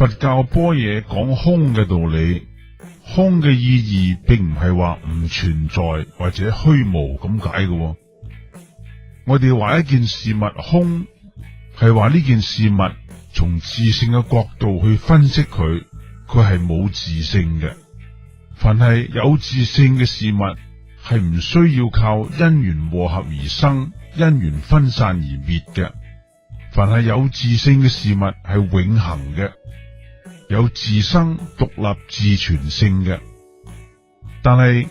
佛教般若講空嘅道理，空嘅意義並唔係話唔存在或者虛無咁解嘅。我哋話一件事物空，係話呢件事物從自性嘅角度去分析佢係冇自性嘅。凡係有自性嘅事物，係唔需要靠因緣和合而生，因緣分散而滅嘅。凡係有自性嘅事物係永恆嘅，有自生獨立自存性嘅。但係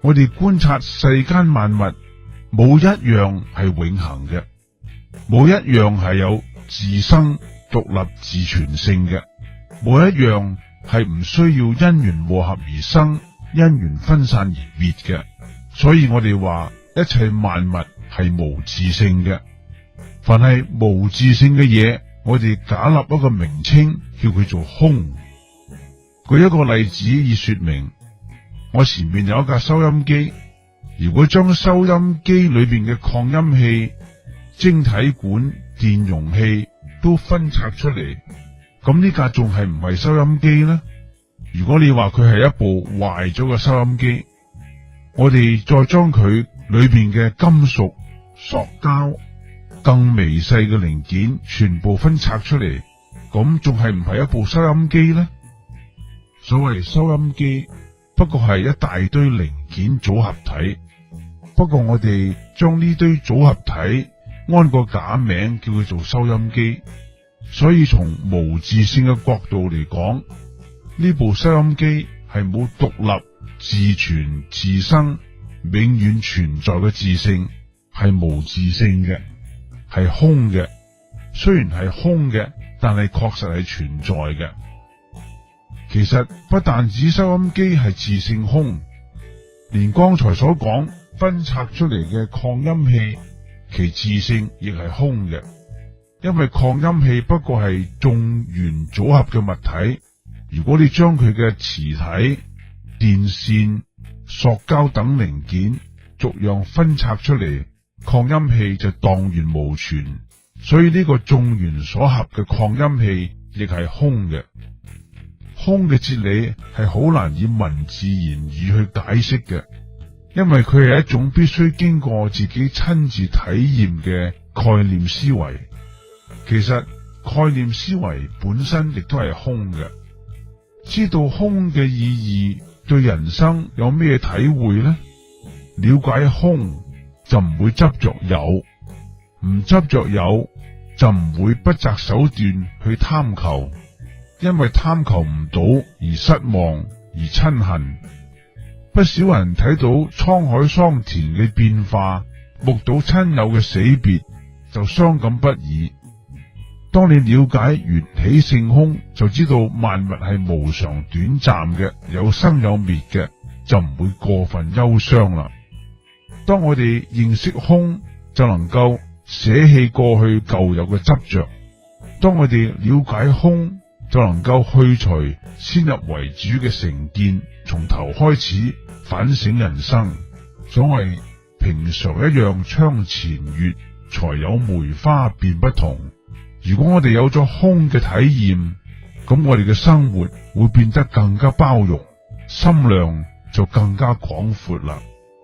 我哋觀察世間萬物，冇一樣係永恆嘅，冇一樣係有自生獨立自存性嘅，冇一樣係唔需要因緣和合而生，因緣分散而滅嘅。所以我哋話一切萬物係無自性嘅。凡係無自性嘅嘢，我哋假立一個名稱，叫佢做空。舉一個例子以說明。我前面有一架收音機，如果將收音機裏邊嘅擴音器、晶體管、電容器都分拆出嚟，咁呢架仲係唔係收音機呢？如果你話佢係一部壞咗嘅收音機，我哋再將佢裏邊嘅金屬、塑膠、更微細嘅零件全部分拆出嚟，咁仲係唔係一部收音機呢？所謂收音機不過係一大堆零件組合體，不過我哋將呢堆組合體安個假名叫佢做收音機，所以從無自性嘅角度嚟講，呢部收音機係冇獨立自存自生永遠存在嘅自性，係無自性嘅，係空嘅。雖然係空嘅，但係確實係存在嘅。其實不但止收音機係自性空，連剛才所講分拆出嚟嘅擴音器，其自性亦係空嘅。因為擴音器不過係眾緣組合嘅物體，如果你將佢嘅磁體、電線、塑膠等零件逐樣分拆出嚟，擴音器就蕩然無存。所以呢個眾緣所合嘅擴音器亦係空嘅。空嘅哲理係好難以文字言語去解釋嘅，因為佢係一種必須經過自己親自體驗嘅概念思維。其實概念思維本身亦都係空嘅。知道空嘅意義對人生有咩體會呢？了解空就唔會執着有，唔執着有就唔會不擇手段去貪求。因為貪求唔到而失望而親恨，不少人睇到滄海桑田嘅變化，目睹親友嘅死別，就傷感不已。當你了解緣起性空，就知道萬物係無常短暫嘅，有生有滅嘅，就唔會過分憂傷啦。當我哋認識空，就能夠捨棄過去舊有嘅執着。當我哋了解空，就能夠去除先入為主嘅成見，從頭開始反省人生。所謂平常一樣窗前月，才有梅花便不同。如果我哋有咗空嘅體驗，咁我哋嘅生活會變得更加包容，心量就更加廣闊啦。